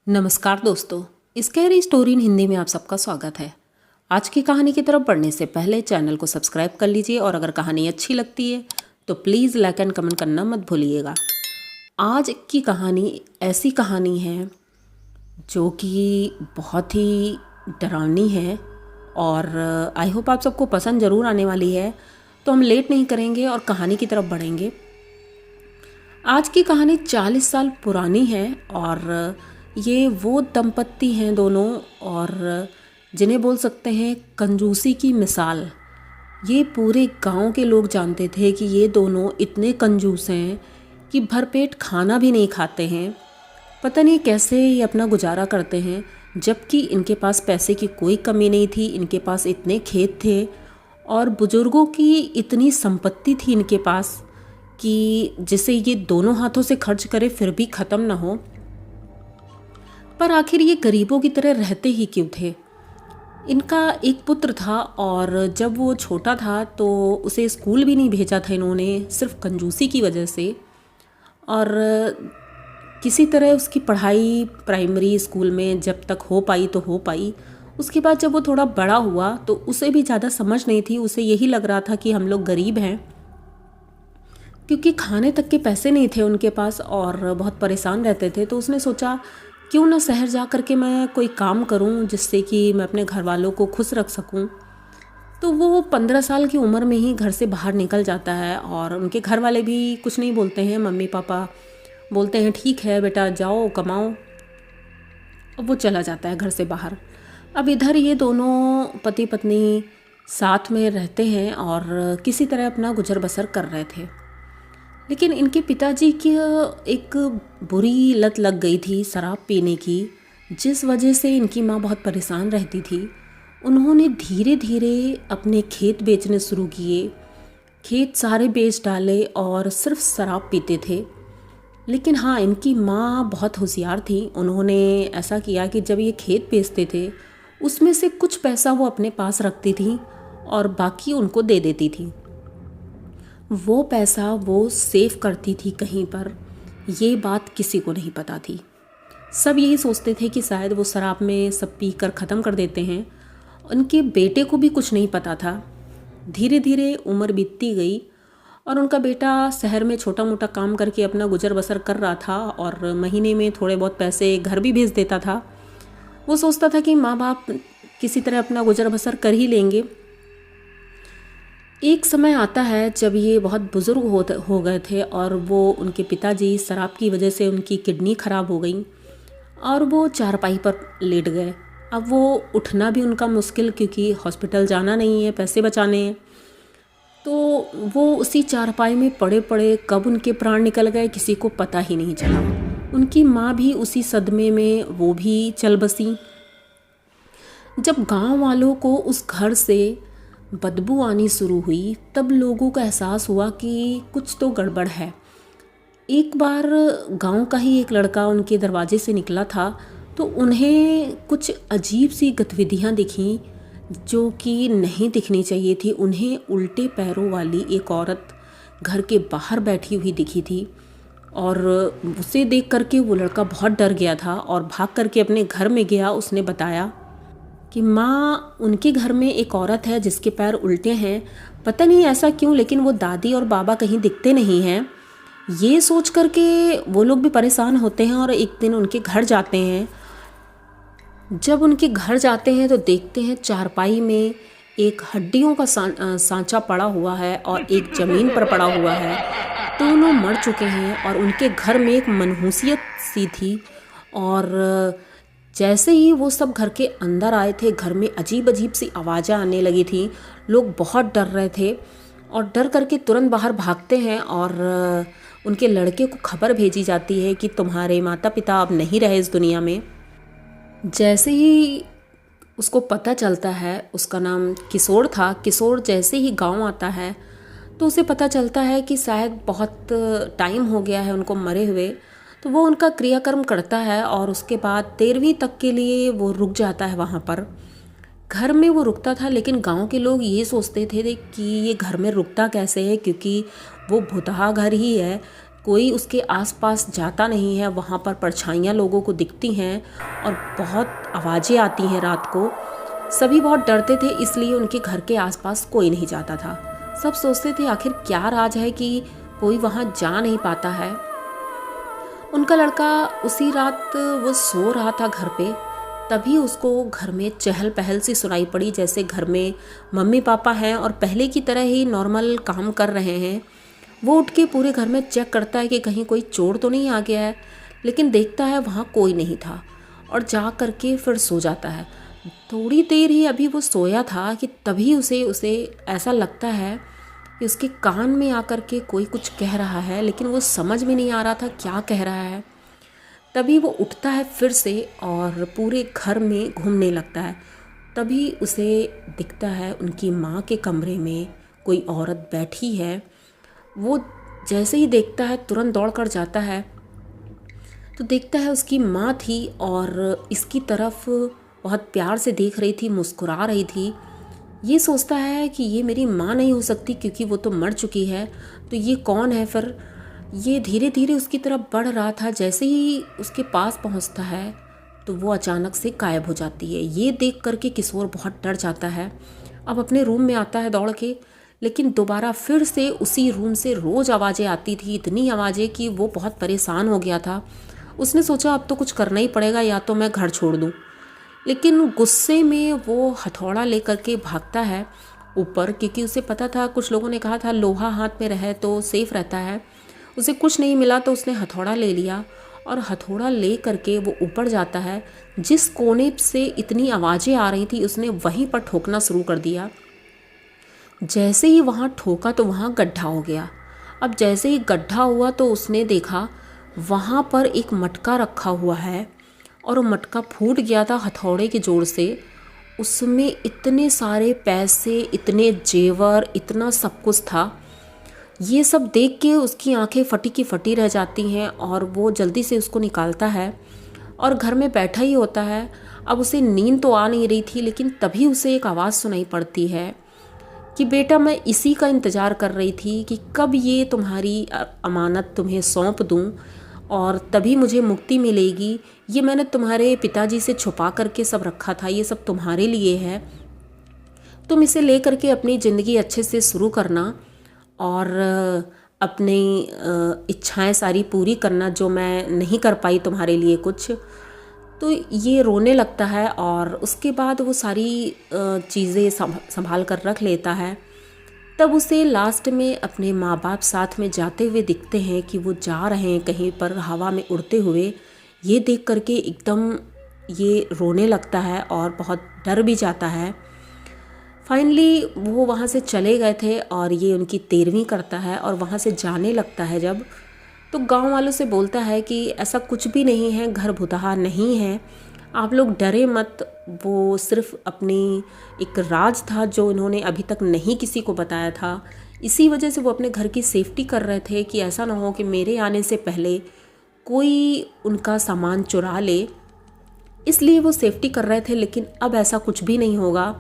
नमस्कार दोस्तों, scary story in Hindi में आप सबका स्वागत है। आज की कहानी की तरफ बढ़ने से पहले चैनल को सब्सक्राइब कर लीजिए और अगर कहानी अच्छी लगती है तो प्लीज़ लाइक एंड कमेंट करना मत भूलिएगा। आज की कहानी ऐसी कहानी है जो कि बहुत ही डरावनी है और आई होप आप सबको पसंद ज़रूर आने वाली है। तो हम लेट नहीं करेंगे और कहानी की तरफ बढ़ेंगे। आज की कहानी 40 साल पुरानी है और ये वो दंपत्ति हैं दोनों और जिन्हें बोल सकते हैं कंजूसी की मिसाल। ये पूरे गांव के लोग जानते थे कि ये दोनों इतने कंजूस हैं कि भरपेट खाना भी नहीं खाते हैं। पता नहीं कैसे ये अपना गुजारा करते हैं, जबकि इनके पास पैसे की कोई कमी नहीं थी। इनके पास इतने खेत थे और बुजुर्गों की इतनी संपत्ति थी इनके पास कि जिसे ये दोनों हाथों से खर्च करे फिर भी ख़त्म ना हो। पर आखिर ये गरीबों की तरह रहते ही क्यों थे? इनका एक पुत्र था और जब वो छोटा था तो उसे स्कूल भी नहीं भेजा था इन्होंने, सिर्फ कंजूसी की वजह से। और किसी तरह उसकी पढ़ाई प्राइमरी स्कूल में जब तक हो पाई तो हो पाई। उसके बाद जब वो थोड़ा बड़ा हुआ तो उसे भी ज़्यादा समझ नहीं थी। उसे यही लग रहा था कि हम लोग गरीब हैं, क्योंकि खाने तक के पैसे नहीं थे उनके पास और बहुत परेशान रहते थे। तो उसने सोचा क्यों ना शहर जा कर के मैं कोई काम करूं जिससे कि मैं अपने घर वालों को खुश रख सकूं। तो वो 15 साल की उम्र में ही घर से बाहर निकल जाता है और उनके घर वाले भी कुछ नहीं बोलते हैं। मम्मी पापा बोलते हैं ठीक है बेटा जाओ कमाओ। अब वो चला जाता है घर से बाहर। अब इधर ये दोनों पति पत्नी साथ में रहते हैं और किसी तरह अपना गुजर बसर कर रहे थे। लेकिन इनके पिताजी की एक बुरी लत लग गई थी शराब पीने की, जिस वजह से इनकी माँ बहुत परेशान रहती थी। उन्होंने धीरे धीरे अपने खेत बेचने शुरू किए। खेत सारे बेच डाले और सिर्फ शराब पीते थे। लेकिन हाँ, इनकी माँ बहुत होशियार थी। उन्होंने ऐसा किया कि जब ये खेत बेचते थे उसमें से कुछ पैसा वो अपने पास रखती थी और बाकी उनको दे देती थी। वो पैसा वो सेव करती थी कहीं पर। ये बात किसी को नहीं पता थी। सब यही सोचते थे कि शायद वो शराब में सब पी कर ख़त्म कर देते हैं। उनके बेटे को भी कुछ नहीं पता था। धीरे धीरे उम्र बीतती गई और उनका बेटा शहर में छोटा मोटा काम करके अपना गुजर बसर कर रहा था और महीने में थोड़े बहुत पैसे घर भी भेज देता था। वो सोचता था कि माँ बाप किसी तरह अपना गुजर बसर कर ही लेंगे। एक समय आता है जब ये बहुत बुज़ुर्ग हो गए थे और वो उनके पिताजी शराब की वजह से उनकी किडनी ख़राब हो गई और वो चारपाई पर लेट गए। अब वो उठना भी उनका मुश्किल, क्योंकि हॉस्पिटल जाना नहीं है, पैसे बचाने हैं। तो वो उसी चारपाई में पड़े पड़े कब उनके प्राण निकल गए किसी को पता ही नहीं चला। उनकी माँ भी उसी सदमे में वो भी चल बसी। जब गांव वालों को उस घर से बदबू आनी शुरू हुई तब लोगों को एहसास हुआ कि कुछ तो गड़बड़ है। एक बार गांव का ही एक लड़का उनके दरवाजे से निकला था तो उन्हें कुछ अजीब सी गतिविधियां दिखीं जो कि नहीं दिखनी चाहिए थी। उन्हें उल्टे पैरों वाली एक औरत घर के बाहर बैठी हुई दिखी थी और उसे देख करके वो लड़का बहुत डर गया था और भाग करके अपने घर में गया। उसने बताया कि माँ, उनके घर में एक औरत है जिसके पैर उल्टे हैं। पता नहीं ऐसा क्यों, लेकिन वो दादी और बाबा कहीं दिखते नहीं हैं। ये सोच करके वो लोग भी परेशान होते हैं और एक दिन उनके घर जाते हैं। जब उनके घर जाते हैं तो देखते हैं चारपाई में एक हड्डियों का सांचा पड़ा हुआ है और एक ज़मीन पर पड़ा हुआ है। दोनों मर चुके हैं और उनके घर में एक मनहूसियत सी थी। और जैसे ही वो सब घर के अंदर आए थे, घर में अजीब अजीब सी आवाज़ें आने लगी थी। लोग बहुत डर रहे थे और डर करके तुरंत बाहर भागते हैं और उनके लड़के को खबर भेजी जाती है कि तुम्हारे माता पिता अब नहीं रहे इस दुनिया में। जैसे ही उसको पता चलता है, उसका नाम किशोर था, किशोर जैसे ही गांव आता है तो उसे पता चलता है कि शायद बहुत टाइम हो गया है उनको मरे हुए। तो वो उनका क्रियाकर्म करता है और उसके बाद 13वीं तक के लिए वो रुक जाता है वहाँ पर। घर में वो रुकता था, लेकिन गांव के लोग ये सोचते थे कि ये घर में रुकता कैसे है, क्योंकि वो भुतहा घर ही है कोई उसके आसपास जाता नहीं है। वहाँ पर परछाइयाँ लोगों को दिखती हैं और बहुत आवाज़ें आती हैं रात को। सभी बहुत डरते थे, इसलिए उनके घर के आसपास कोई नहीं जाता था। सब सोचते थे आखिर क्या राज है कि कोई वहाँ जा नहीं पाता है। उनका लड़का उसी रात वो सो रहा था घर पे, तभी उसको घर में चहल पहल सी सुनाई पड़ी, जैसे घर में मम्मी पापा हैं और पहले की तरह ही नॉर्मल काम कर रहे हैं। वो उठ के पूरे घर में चेक करता है कि कहीं कोई चोर तो नहीं आ गया है, लेकिन देखता है वहाँ कोई नहीं था और जा कर के फिर सो जाता है। थोड़ी देर ही अभी वो सोया था कि तभी उसे ऐसा लगता है कि उसके कान में आकर के कोई कुछ कह रहा है, लेकिन वो समझ में नहीं आ रहा था क्या कह रहा है। तभी वो उठता है फिर से और पूरे घर में घूमने लगता है। तभी उसे दिखता है उनकी माँ के कमरे में कोई औरत बैठी है। वो जैसे ही देखता है तुरंत दौड़ कर जाता है तो देखता है उसकी माँ थी और इसकी तरफ बहुत प्यार से देख रही थी, मुस्कुरा रही थी। ये सोचता है कि ये मेरी माँ नहीं हो सकती क्योंकि वो तो मर चुकी है, तो ये कौन है फिर। ये धीरे धीरे उसकी तरफ बढ़ रहा था। जैसे ही उसके पास पहुंचता है तो वो अचानक से गायब हो जाती है। ये देख करके किशोर बहुत डर जाता है। अब अपने रूम में आता है दौड़ के, लेकिन दोबारा फिर से उसी रूम से रोज़ आवाज़ें आती थी, इतनी आवाज़ें कि वो बहुत परेशान हो गया था। उसने सोचा अब तो कुछ करना ही पड़ेगा, या तो मैं घर छोड़ दूँ। लेकिन गुस्से में वो हथौड़ा लेकर के भागता है ऊपर, क्योंकि उसे पता था, कुछ लोगों ने कहा था लोहा हाथ में रहे तो सेफ रहता है। उसे कुछ नहीं मिला तो उसने हथौड़ा ले लिया और हथौड़ा ले करके वो ऊपर जाता है। जिस कोने से इतनी आवाज़ें आ रही थी उसने वहीं पर ठोकना शुरू कर दिया। जैसे ही वहाँ ठोका तो वहाँ गड्ढा हो गया। अब जैसे ही गड्ढा हुआ तो उसने देखा वहाँ पर एक मटका रखा हुआ है और वो मटका फूट गया था हथौड़े के जोर से। उसमें इतने सारे पैसे, इतने जेवर, इतना सब कुछ था। ये सब देख के उसकी आंखें फटी की फटी रह जाती हैं और वो जल्दी से उसको निकालता है और घर में बैठा ही होता है। अब उसे नींद तो आ नहीं रही थी, लेकिन तभी उसे एक आवाज़ सुनाई पड़ती है कि बेटा मैं इसी का इंतज़ार कर रही थी कि कब ये तुम्हारी अमानत तुम्हें सौंप दूं और तभी मुझे मुक्ति मिलेगी। ये मैंने तुम्हारे पिताजी से छुपा करके सब रखा था, ये सब तुम्हारे लिए है। तुम इसे ले करके अपनी ज़िंदगी अच्छे से शुरू करना और अपनी इच्छाएं सारी पूरी करना, जो मैं नहीं कर पाई तुम्हारे लिए कुछ। तो ये रोने लगता है और उसके बाद वो सारी चीज़ें संभाल कर रख लेता है। तब उसे लास्ट में अपने माँ बाप साथ में जाते हुए दिखते हैं कि वो जा रहे हैं कहीं पर हवा में उड़ते हुए। ये देख करके एकदम ये रोने लगता है और बहुत डर भी जाता है। फाइनली वो वहाँ से चले गए थे और ये उनकी 13वीं करता है और वहाँ से जाने लगता है जब, तो गांव वालों से बोलता है कि ऐसा कुछ भी नहीं है, घर भुतहा नहीं है, आप लोग डरे मत। वो सिर्फ अपनी एक राज था जो इन्होंने अभी तक नहीं किसी को बताया था। इसी वजह से वो अपने घर की सेफ्टी कर रहे थे कि ऐसा ना हो कि मेरे आने से पहले कोई उनका सामान चुरा ले, इसलिए वो सेफ्टी कर रहे थे। लेकिन अब ऐसा कुछ भी नहीं होगा।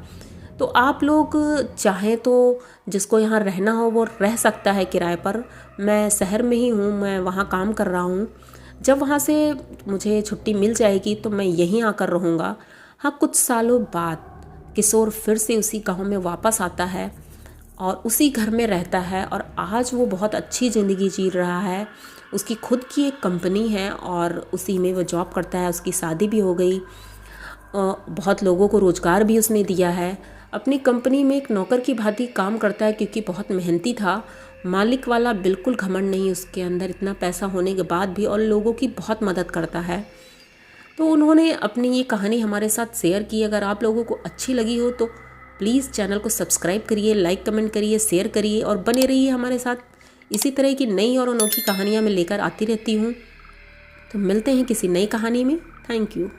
तो आप लोग चाहें तो जिसको यहाँ रहना हो वो रह सकता है किराए पर। मैं शहर में ही हूँ, मैं वहाँ काम कर रहा हूँ। जब वहाँ से मुझे छुट्टी मिल जाएगी तो मैं यहीं आकर रहूँगा। हाँ, कुछ सालों बाद किशोर फिर से उसी गांव में वापस आता है और उसी घर में रहता है और आज वो बहुत अच्छी ज़िंदगी जी रहा है। उसकी खुद की एक कंपनी है और उसी में वो जॉब करता है। उसकी शादी भी हो गई, बहुत लोगों को रोज़गार भी उसने दिया है। अपनी कंपनी में एक नौकर की भांति काम करता है क्योंकि बहुत मेहनती था। मालिक वाला बिल्कुल घमंड नहीं उसके अंदर, इतना पैसा होने के बाद भी, और लोगों की बहुत मदद करता है। तो उन्होंने अपनी ये कहानी हमारे साथ शेयर की। अगर आप लोगों को अच्छी लगी हो तो प्लीज़ चैनल को सब्सक्राइब करिए, लाइक कमेंट करिए, शेयर करिए और बने रहिए हमारे साथ। इसी तरह की नई और अनोखी कहानियाँ मैं लेकर आती रहती हूँ। तो मिलते हैं किसी नई कहानी में। Thank you.